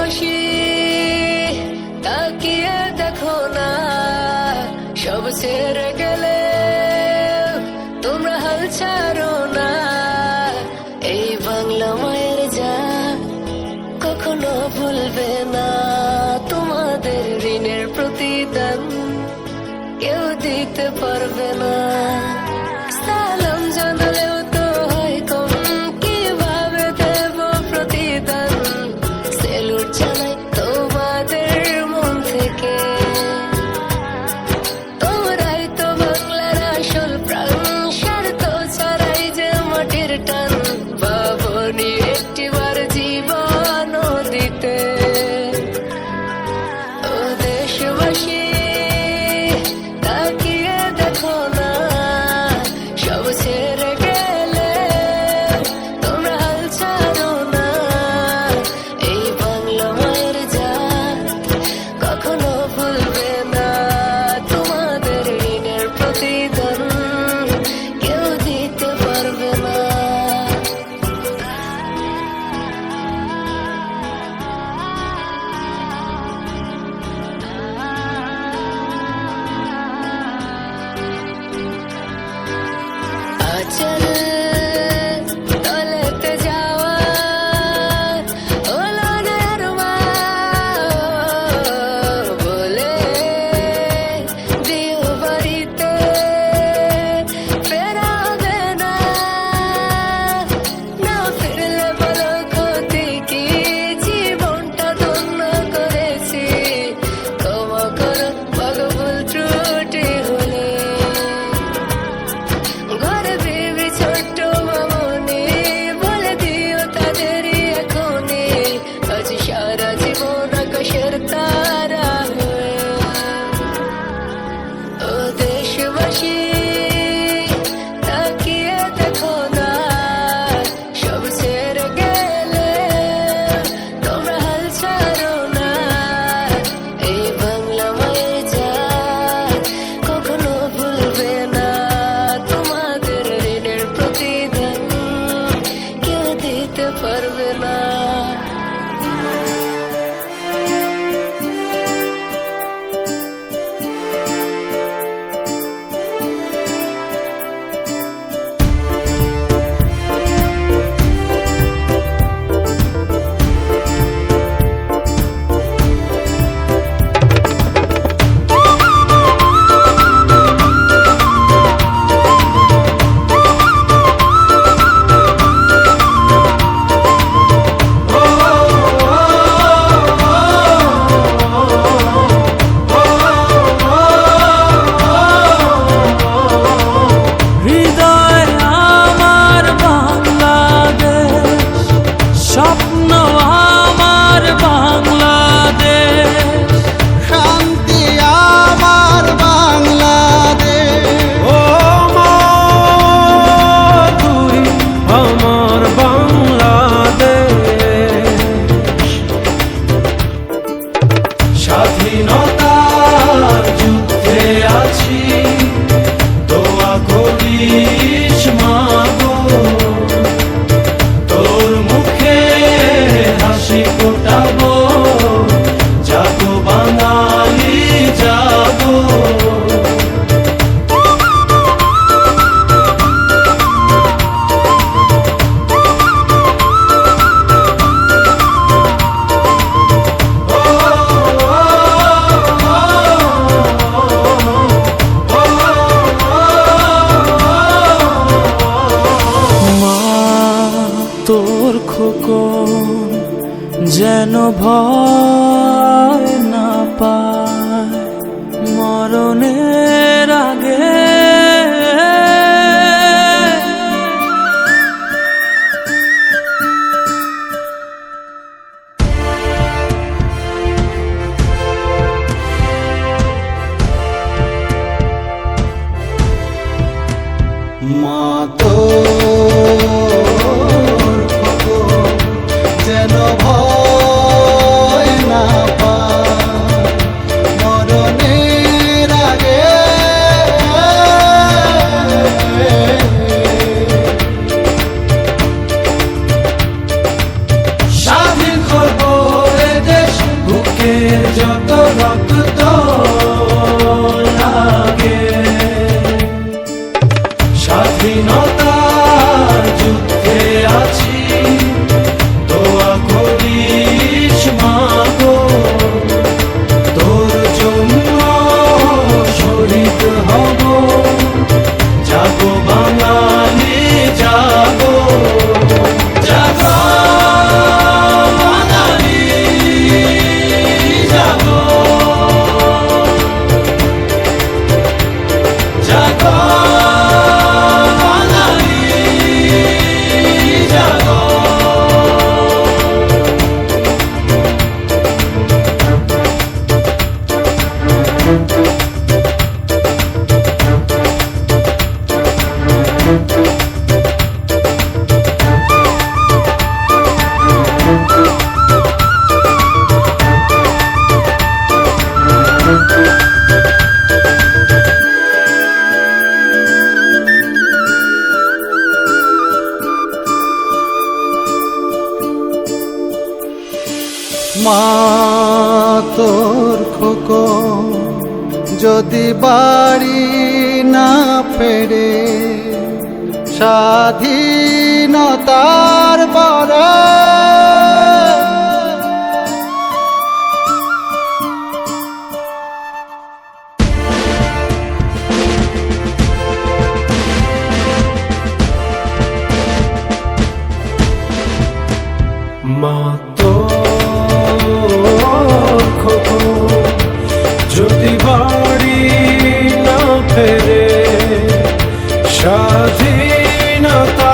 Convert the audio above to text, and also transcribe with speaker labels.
Speaker 1: দেশবাসী তাকিয়ে দেখো না, সব ছেড়ে গেলে তোমরা হাল ছাড়ো না। এই বাংলা মায়ের জান কখনো ভুলবে না, তোমাদের ঋণের প্রতিদান কেউ দিতে পারবে না। সালাম জানালেও তো হয় কম, কিভাবে দেব প্রতিদান? সেলুট জানাই তোমাদের মন থেকে, তোমরাই তো বাংলার আসল প্রাণ। স্বার্থ ছাড়াই যে মাটির টান, ভাবনি একটিবার জীবন দিতে। ও দেশবাসী তাকিয়ে দেখো না, সব ছেড়ে গেলে তোমরা হাল ছাড়ো না। এই বাংলা মায়ের জান কখনো ভুলবে না, তোমাদের ঋণের প্রতিদান কেউ দিতে পারবে না। আচল তলেতে যাওয়া হলো না আর মা, বলে দিও বাড়িতে ফেরাবে না। না ফিরলে বলো ক্ষতি কি, জীবনটা ধন্য করেছি। ক্ষমা করো ভুল ত্রুটি হলে, ঘরে বেবি ছোট্ট মামনি বলে দিও তাদেরই এখনই, আজ সারা জীবন আকাশের তারা হয়ে। ও দেশবাসী তাকিয়ে দেখো না, সব ছেড়ে গেলে তোমরা হাল ছাড়ো না। এই বাংলা মায়ের জান কখনো ভুলবে না, তোমাদের ঋণের প্রতিদান কেউ দিতে পারবে না।
Speaker 2: হৃদয় আমার বাংলাদেশ, স্বপ্ন আমার বাংলাদেশ,
Speaker 3: শান্তি আমার বাংলাদেশ।
Speaker 2: ও মা তুই আমার বাংলাদেশ। স্বাধীনতার যুদ্ধে আছি, দোয়া করিস মা গো, তোর মুখে হাসি ফোটাবো, জাগো বাঙালি জাগো। মা তোর খোকন যেন ভয় না পায় মরণের আগে।
Speaker 3: মা তোর খোকন যেন ভয় না
Speaker 2: যত রক্ত লাগে স্বাধীনতার যুদ্ধে আছি, দোয়া করিস মাগো, তোর জন্য শহীদ হব, জাগো বাঙালি জাগো, জাগো বাঙালি জাগো, জাগো বাঙালি জাগো।
Speaker 3: মা তোর খোকন যদি বাড়ি না ফেরে স্বাধীনতার পরে,
Speaker 2: মা তোর খোকন যদি বাড়ি না ফেরে স্বাধীনতা